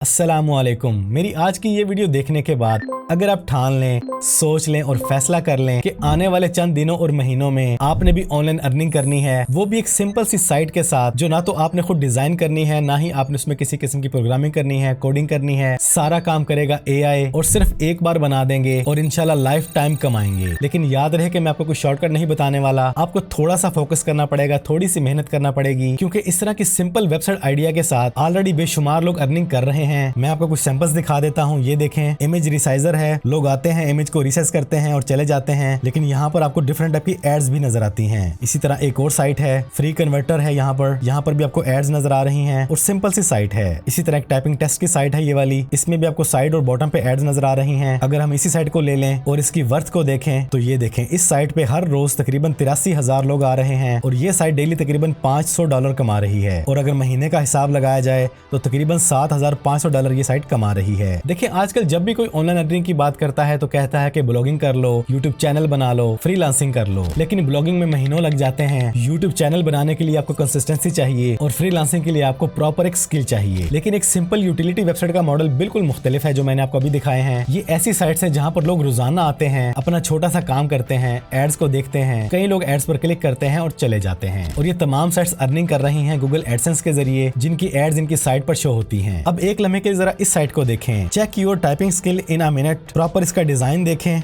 अस्सलामुअलैकुम। मेरी आज की ये वीडियो देखने के बाद अगर आप ठान लें, सोच लें और फैसला कर लें कि आने वाले चंद दिनों और महीनों में आपने भी ऑनलाइन अर्निंग करनी है, वो भी एक सिंपल सी साइट के साथ जो ना तो आपने खुद डिजाइन करनी है, ना ही आपने उसमें किसी किस्म की प्रोग्रामिंग करनी है, कोडिंग करनी है, सारा काम करेगा एआई और सिर्फ एक बार बना देंगे और इंशाल्लाह लाइफ टाइम कमाएंगे। लेकिन याद रहे कि मैं आपको कुछ शॉर्टकट नहीं बताने वाला, आपको थोड़ा सा फोकस करना पड़ेगा, थोड़ी सी मेहनत करना पड़ेगी, क्योंकि इस तरह की सिंपल वेबसाइट आइडिया के साथ ऑलरेडी बेशुमार लोग अर्निंग कर रहे हैं। मैं आपको कुछ सैंपल्स दिखा देता हूँ। ये देखें, इमेज रिसाइजर है, लोग आते हैं इमेज को रिसाइज करते हैं और चले जाते हैं, लेकिन यहाँ पर आपको डिफरेंट टाइप की एड्स भी नजर आती हैं। इसी तरह एक और साइट है, फ्री कन्वर्टर है, यहाँ पर भी आपको एड्स नजर आ रही हैं और सिंपल सी साइट है। इसी तरह एक टाइपिंग टेस्ट की साइट है ये वाली, इसमें भी आपको साइड और बॉटम पे एड्स नजर आ रही हैं। अगर हम इसी साइट को ले लें और इसकी वर्थ को देखें तो ये देखें, इस साइट पे हर रोज तकरीबन 83,000 लोग आ रहे हैं और ये साइट डेली तकरीबन $500 कमा रही है। और अगर महीने का हिसाब लगाया जाए तो तकरीबन $7,500 ये साइट कमा रही है। देखिए, आजकल जब भी कोई ऑनलाइन अर्निंग की बात करता है तो कहता है कि ब्लॉगिंग कर लो, यूट्यूब चैनल बना लो, फ्रीलांसिंग कर लो, लेकिन ब्लॉगिंग में महीनों लग जाते हैं। यूट्यूब चैनल बनाने के लिए आपको कंसिस्टेंसी चाहिए और फ्रीलांसिंग के लिए आपको प्रॉपर एक स्किल चाहिए। लेकिन एक सिंपल यूटिलिटी वेबसाइट का मॉडल बिल्कुल मुख्तलिफ है जो मैंने आपको अभी दिखाए हैं। ये ऐसी साइट्स है जहां पर लोग रोजाना आते हैं, अपना छोटा सा काम करते हैं, एड्स को देखते हैं, कई लोग एड्स पर क्लिक करते हैं और चले जाते हैं। और ये तमाम साइट्स अर्निंग कर रही हैं गूगल एडसेंस के जरिए, जिनकी एड्स इनकी साइट पर शो होती हैं। अब एक लम्हे के लिए जरा इस साइट को देखें, check your typing skill in a minute. Proper इसका डिजाइन देखें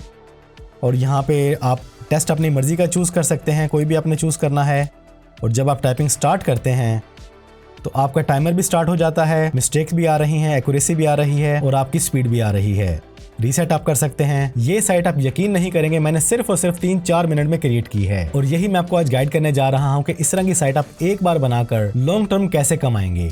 और यहाँ पे आप टेस्ट अपनी मर्जी का चूज कर सकते हैं, कोई भी आपने चूज करना है। और जब आप टाइपिंग स्टार्ट करते हैं तो आपका टाइमर भी स्टार्ट हो जाता है, मिस्टेक्स भी आ रही हैं, एक्यूरेसी भी आ रही है और आपकी स्पीड भी आ रही है। रीसेट आप कर सकते हैं। ये साइट आप यकीन नहीं करेंगे, मैंने सिर्फ और सिर्फ 3-4 मिनट में क्रिएट की है और यही मैं आपको आज गाइड करने जा रहा हूँ कि इस तरह की साइट आप एक बार बनाकर लॉन्ग टर्म कैसे कमाएंगे।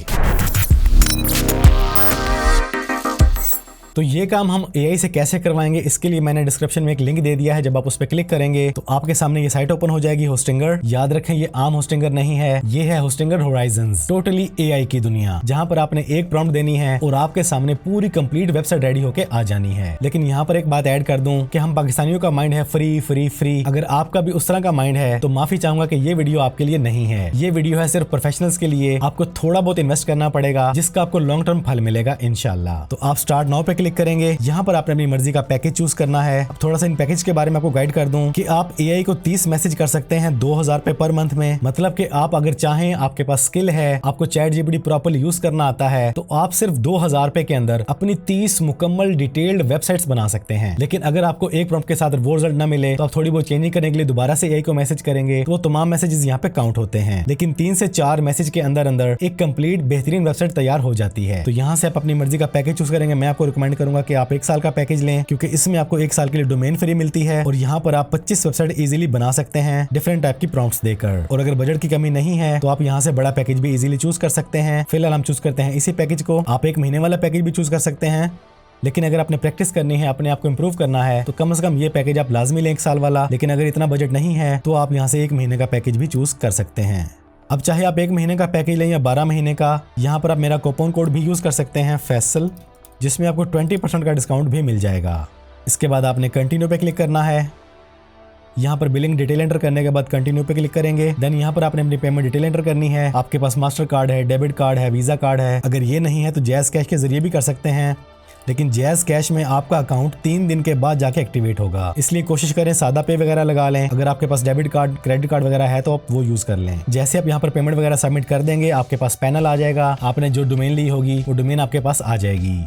तो ये काम हम एआई से कैसे करवाएंगे, इसके लिए मैंने डिस्क्रिप्शन में एक लिंक दे दिया है। जब आप उस पर क्लिक करेंगे तो आपके सामने ये साइट ओपन हो जाएगी, होस्टिंगर। याद रखें, ये आम होस्टिंगर नहीं है, ये है होस्टिंगर होराइजन्स, टोटली एआई की दुनिया, जहां पर आपने एक प्रॉम्प्ट देनी है और आपके सामने पूरी कंप्लीट वेबसाइट रेडी होके आ जानी है। लेकिन यहाँ पर एक बात ऐड कर दूं कि हम पाकिस्तानियों का माइंड है फ्री फ्री फ्री। अगर आपका भी उस तरह का माइंड है तो माफी चाहूंगा कि ये वीडियो आपके लिए नहीं है। ये वीडियो है सिर्फ प्रोफेशनल्स के लिए। आपको थोड़ा बहुत इन्वेस्ट करना पड़ेगा, जिसका आपको लॉन्ग टर्म फल मिलेगा इंशाल्लाह। तो आप स्टार्ट नाउ पे क्लिक करेंगे। यहाँ पर आपने अपनी मर्जी का पैकेज चूज करना है। अब थोड़ा सा इन पैकेज के बारे में आपको गाइड कर दूं कि आप एआई को 30 मैसेज कर सकते हैं 2000 पे पर मंथ में। मतलब कि आप अगर चाहें, आपके पास स्किल है, आपको चैट जीपीटी प्रॉपर्ली यूज करना आता है, तो आप सिर्फ 2000 पे के अंदर अपनी 30 मुकम्मल डिटेल्ड वेबसाइट्स बना सकते हैं। लेकिन अगर आपको एक प्रॉम्प्ट के साथ वो रिजल्ट ना मिले तो आप थोड़ी बहुत चेंजिंग करने के लिए दोबारा से एआई को मैसेज करेंगे तो वो तमाम मैसेजेस यहाँ पे काउंट होते हैं। लेकिन 3 से 4 मैसेज के अंदर अंदर एक कंप्लीट बेहतरीन वेबसाइट तैयार हो जाती है। तो यहाँ से आप अपनी मर्जी का पैकेज चूज करेंगे। मैं आपको रिकमेंड करूंगा कि आप 1 साल का पैकेज लें, क्योंकि इसमें आपको 1 साल के लिए डोमेन फ्री मिलती है और यहाँ पर आप 25 वेबसाइट इजीली बना सकते हैं डिफरेंट टाइप की प्रॉम्प्ट्स देकर। और अगर बजट की कमी नहीं है तो आप यहाँ से बड़ा पैकेज भी इजीली चूज कर सकते हैं। फिलहाल हम चूज करते हैं इसी पैकेज को। आप 1 महीने वाला पैकेज भी चूज कर सकते हैं, लेकिन अगर आपने प्रैक्टिस करनी है, अपने आप को इंप्रूव करना है, तो कम से कम ये पैकेज आप लाजमी लें 1 साल वाला। लेकिन अगर इतना बजट नहीं है तो आप यहाँ से 1 महीने का पैकेज भी चूज कर सकते हैं। अब चाहे आप 1 महीने का पैकेज लें या 12 महीने का, यहाँ पर आप मेरा कूपन कोड भी यूज कर सकते हैं फैसल, जिसमें आपको 20% का डिस्काउंट भी मिल जाएगा। इसके बाद आपने कंटिन्यू पे क्लिक करना है। यहाँ पर बिलिंग डिटेल एंटर करने के बाद कंटिन्यू पे क्लिक करेंगे। देन यहाँ पर आपने अपनी पेमेंट डिटेल एंटर करनी है। आपके पास मास्टर कार्ड है, डेबिट कार्ड है, वीजा कार्ड है। अगर ये नहीं है तो जैज़ कैश के जरिए भी कर सकते हैं, लेकिन जैज़ कैश में आपका अकाउंट 3 दिन के बाद जाके एक्टिवेट होगा, इसलिए कोशिश करें सादा पे वगैरह लगा लें। अगर आपके पास डेबिट कार्ड, क्रेडिट कार्ड वगैरह है तो आप वो यूज कर लें। जैसे आप यहाँ पर पेमेंट वगैरह सबमिट कर देंगे, आपके पास पैनल आ जाएगा। आपने जो डोमेन ली होगी वो डोमेन आपके पास आ जाएगी।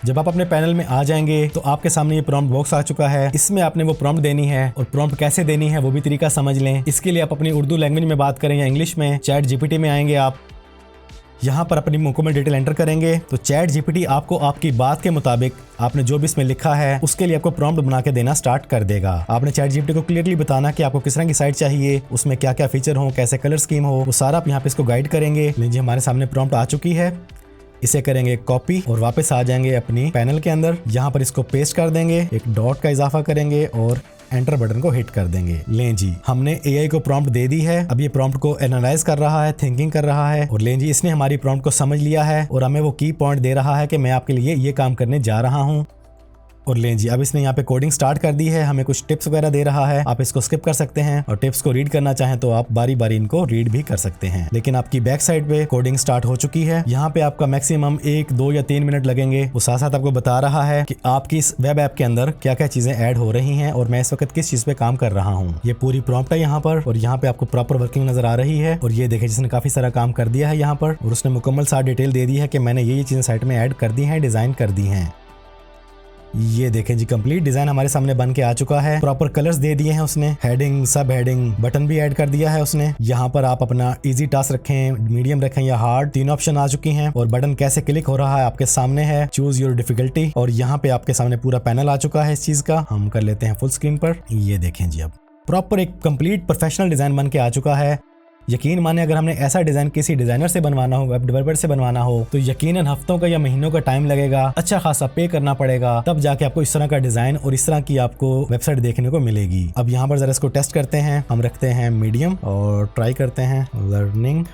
जब आप अपने पैनल में आ जाएंगे तो आपके सामने ये प्रॉम्प्ट बॉक्स आ चुका है। इसमें आपने वो प्रॉम्प्ट देनी है और प्रॉम्प्ट कैसे देनी है वो भी तरीका समझ लें। इसके लिए आप अपनी उर्दू लैंग्वेज में बात करें या इंग्लिश में, चैट जीपीटी में आएंगे। आप यहाँ पर अपनी मुकम्मल डिटेल एंटर करेंगे तो चैट जीपीटी आपको आपकी बात के मुताबिक आपने जो भी इसमें लिखा है उसके लिए आपको प्रॉम्प्ट बना के देना स्टार्ट कर देगा। आपने चैट जीपीटी को क्लियरली बताना कि आपको किस तरह की साइट चाहिए, उसमें क्या क्या फीचर हो, कैसे कलर स्कीम हो, वो सारा आप यहाँ पे इसको गाइड करेंगे। लीजिए, हमारे सामने प्रॉम्प्ट आ चुकी है। इसे करेंगे कॉपी और वापस आ जाएंगे अपनी पैनल के अंदर। यहाँ पर इसको पेस्ट कर देंगे, एक डॉट का इजाफा करेंगे और एंटर बटन को हिट कर देंगे। लें जी, हमने एआई को प्रॉम्प्ट दे दी है। अब ये प्रॉम्प्ट को एनालाइज कर रहा है, थिंकिंग कर रहा है और लें जी, इसने हमारी प्रॉम्प्ट को समझ लिया है और हमें वो की पॉइंट दे रहा है कि मैं आपके लिए ये काम करने जा रहा हूँ। और लें जी, अब इसने यहाँ पे कोडिंग स्टार्ट कर दी है, हमें कुछ टिप्स वगैरह दे रहा है। आप इसको स्किप कर सकते हैं और टिप्स को रीड करना चाहें तो आप बारी बारी इनको रीड भी कर सकते हैं। लेकिन आपकी बैक साइड पे कोडिंग स्टार्ट हो चुकी है। यहाँ पे आपका मैक्सिमम 1, 2 या 3 मिनट लगेंगे। वो साथ साथ आपको बता रहा है कि आपकी इस वेब ऐप के अंदर क्या क्या चीजें ऐड हो रही हैं और मैं इस वक्त किस चीज पे काम कर रहा हूँ। ये पूरी प्रॉम्प्ट है यहाँ पर, और यहाँ पे आपको प्रॉपर वर्किंग नजर आ रही है। और ये देखें, जिसने काफी सारा काम कर दिया है यहाँ पर, और उसने मुकम्मल सारा डिटेल दे दी है कि मैंने ये चीजें साइट में ऐड कर दी हैं, डिजाइन कर दी हैं। ये देखें जी, कंप्लीट डिजाइन हमारे सामने बन के आ चुका है। प्रॉपर कलर्स दे दिए हैं उसने, हेडिंग, सब हेडिंग, बटन भी ऐड कर दिया है उसने। यहाँ पर आप अपना इजी टास्क रखें, मीडियम रखें या हार्ड, 3 ऑप्शन आ चुकी हैं। और बटन कैसे क्लिक हो रहा है आपके सामने है, चूज योर डिफिकल्टी। और यहाँ पे आपके सामने पूरा पैनल आ चुका है इस चीज का। हम कर लेते हैं फुल स्क्रीन पर। ये देखें जी, अब प्रॉपर एक कंप्लीट प्रोफेशनल डिजाइन बन के आ चुका है। यकीन माने, अगर हमने ऐसा डिजाइन किसी डिजाइनर से बनवाना हो, वेब डेवलपर से बनवाना हो, तो यकीनन हफ्तों का या महीनों का टाइम लगेगा, अच्छा खासा पे करना पड़ेगा, तब जाके आपको इस तरह का डिजाइन और इस तरह की आपको वेबसाइट देखने को मिलेगी। अब यहाँ पर जरा इसको टेस्ट करते हैं। हम रखते हैं मीडियम और ट्राई करते हैं लर्निंग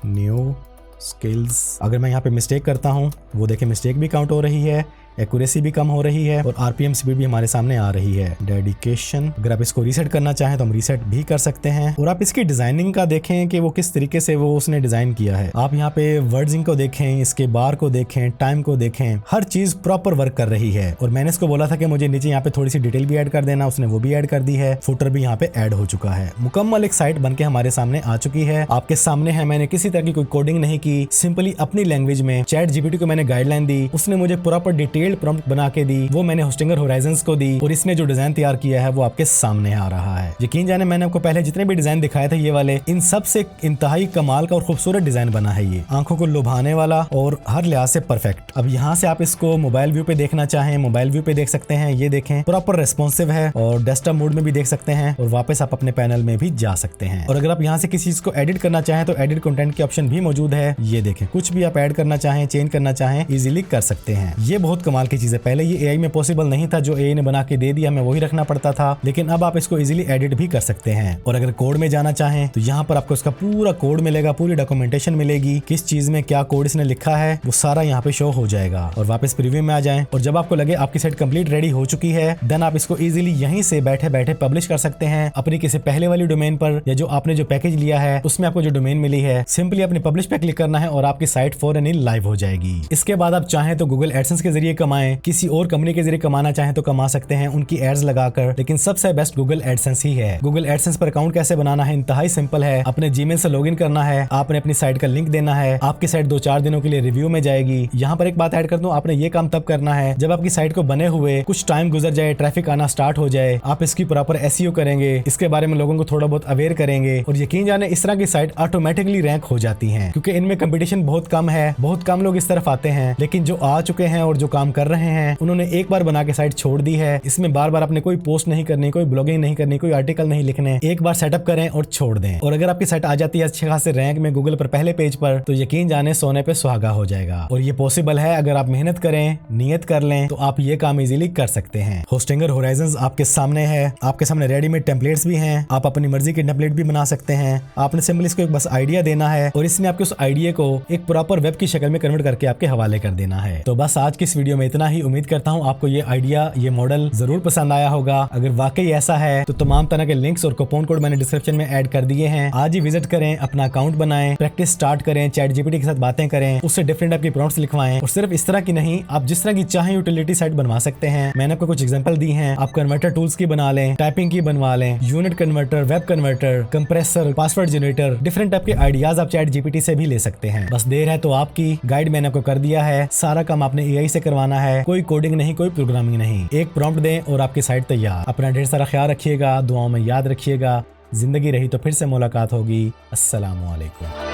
न्यू स्किल्स। अगर मैं यहाँ पे मिस्टेक करता हूँ, वो देखें मिस्टेक भी काउंट हो रही है, एक्यूरेसी भी कम हो रही है और आरपीएम स्पीड भी हमारे सामने आ रही है। डेडिकेशन, अगर आप इसको रीसेट करना चाहें तो हम रीसेट भी कर सकते हैं। और आप इसकी डिजाइनिंग का देखें कि वो किस तरीके से वो उसने डिजाइन किया है। आप यहाँ पे वर्ड्सिंग को देखें, इसके बार को देखें, टाइम को देखें, हर चीज प्रॉपर वर्क कर रही है। और मैंने इसको बोला था कि मुझे नीचे यहाँ पे थोड़ी सी डिटेल भी ऐड कर देना, उसने वो भी ऐड कर दी है। फुटर भी यहाँ पे ऐड हो चुका है। मुकम्मल एक साइट बनके हमारे सामने आ चुकी है, आपके सामने है। मैंने किसी तरह की कोई कोडिंग नहीं की, सिंपली अपनी लैंग्वेज में चैट जीपीटी को मैंने गाइडलाइन दी, उसने मुझे प्रॉपर डिटेल्ड प्रॉम्प्ट बना के दी, वो मैंने होस्टिंगर होराइजन्स को दी, और इसने जो डिजाइन तैयार किया है वो आपके सामने आ रहा है। यकीन जाने, मैंने आपको पहले जितने भी डिजाइन दिखाए थे ये वाले, इन सब से इंतहाई कमाल का और खूबसूरत डिजाइन बना है। ये आंखों को लुभाने वाला और हर लिहाज से परफेक्ट। अब यहाँ से आप इसको मोबाइल व्यू पे देखना चाहें, मोबाइल व्यू पे देख सकते हैं। ये देखें, प्रॉपर रेस्पॉन्सिव है, और डेस्कटॉप मोड में भी देख सकते हैं, और वापस आप अपने पैनल में भी जा सकते हैं। और अगर आप यहाँ से किसी चीज को एडिट करना चाहें तो एडिट कंटेंट की ऑप्शन भी मौजूद है। ये देखें, कुछ भी आप ऐड करना चाहें, चेंज करना चाहें, इजीली कर सकते हैं। ये बहुत कमाल की चीज है। पहले ये एआई में पॉसिबल नहीं था, जो एआई ने बना के दे दिया, हमें वही रखना पड़ता था। लेकिन अब आप इसको इजीली एडिट भी कर सकते हैं। और अगर कोड में जाना चाहें तो यहाँ पर आपको इसका पूरा कोड मिलेगा, पूरी डॉक्यूमेंटेशन मिलेगी, किस चीज में क्या कोड इसने लिखा है वो सारा यहाँ पे शो हो जाएगा। और वापस प्रीव्यू में आ जाएं, और जब आपको लगे आपकी साइट कंप्लीट रेडी हो चुकी है, देन आप इसको इजीली यहीं से बैठे बैठे पब्लिश कर सकते हैं अपनी किसी पहले वाली डोमेन पर, या जो आपने जो पैकेज लिया है उसमें आपको जो डोमेन मिली है, सिंपली अपने पब्लिश पे क्लिक करना है और आपकी साइट फौरन ही लाइव हो जाएगी। इसके बाद आप चाहें तो गूगल एडसेंस के जरिए कमाएं, किसी और कंपनी के जरिए कमाना चाहें तो कमा सकते हैं उनकी एड्स लगाकर, लेकिन सबसे बेस्ट गूगल एडसेंस ही है। गूगल एडसेंस पर अकाउंट कैसे बनाना है, इंतहाई सिंपल है। अपने जीमेल से लॉगिन करना है, आपने अपनी साइट का लिंक देना है, आपकी साइट 2-4 दिनों के लिए रिव्यू में जाएगी। यहाँ पर एक बात ऐड कर दूं, आपने ये काम तब करना है जब आपकी साइट को बने हुए कुछ टाइम गुजर जाए, ट्रैफिक आना स्टार्ट हो जाए, आप इसकी प्रॉपर एसईओ करेंगे, इसके बारे में लोगों को थोड़ा बहुत अवेयर करेंगे, और यकीन जाने इस तरह की साइट ऑटोमेटिकली रैंक हो जाती है, क्योंकि इनमें कंपटीशन बहुत कम है, बहुत कम लोग इस तरफ आते हैं। लेकिन जो आ चुके हैं और जो काम कर रहे हैं, उन्होंने एक बार बना के साइट छोड़ दी है। इसमें बार बार अपने कोई पोस्ट नहीं करनी, कोई ब्लॉगिंग नहीं करनी, कोई आर्टिकल नहीं लिखने, एक बार सेटअप करें और छोड़ दें। और अगर आपकी साइट आ जाती है अच्छे खासे रैंक में गूगल पर पहले पेज पर, तो यकीन जाने सोने पे सुहागा हो जाएगा। और ये पॉसिबल है, अगर आप मेहनत करें, नियत कर लें, तो आप ये काम इजीली कर सकते हैं। होस्टिंगर होराइजन्स आपके सामने है, आपके सामने रेडीमेड टेम्पलेट्स भी हैं, आप अपनी मर्जी के टेम्पलेट भी बना सकते हैं। आपने सिंपली इसको एक बस आइडिया देना है, और इसने आपके उस आइडिया को एक प्रॉपर वेब की शक्ल में कन्वर्ट करके आपके हवाले कर देना है। तो बस आज की इस वीडियो में इतना ही। उम्मीद करता हूँ आपको ये आइडिया, ये मॉडल जरूर पसंद आया होगा। अगर वाकई ऐसा है तो तमाम तरह के लिंक्स और कूपन कोड मैंने डिस्क्रिप्शन में ऐड कर दिए हैं। आज ही विजिट करें, अपना अकाउंट बनाएं, प्रैक्टिस स्टार्ट करें, चैट जीपीटी के साथ बातें करें, उससे डिफरेंट टाइप की प्रॉम्प्ट्स लिखवाएं। और सिर्फ इस तरह की नहीं, आप जिस तरह की चाहें यूटिलिटी साइट बनवा सकते हैं। मैंने आपको कुछ एग्जांपल दी हैं। आप कन्वर्टर टूल्स की बना लें, टाइपिंग की बनवा लें, unit converter, web converter, compressor, password generator, different type के आइडियाज आप चैट जीपीटी से भी ले सकते हैं। बस देर है तो आपकी। गाइड मैंने आपको कर दिया है, सारा काम आपने एआई से करवाना है, कोई कोडिंग नहीं, कोई प्रोग्रामिंग नहीं। एक प्रॉम्प्ट दें और आपकी साइट तैयार। अपना ढेर सारा ख्याल रखिएगा, दुआओं में याद रखिएगा। जिंदगी रही तो फिर से मुलाकात होगी। अस्सलामु अलैकुम।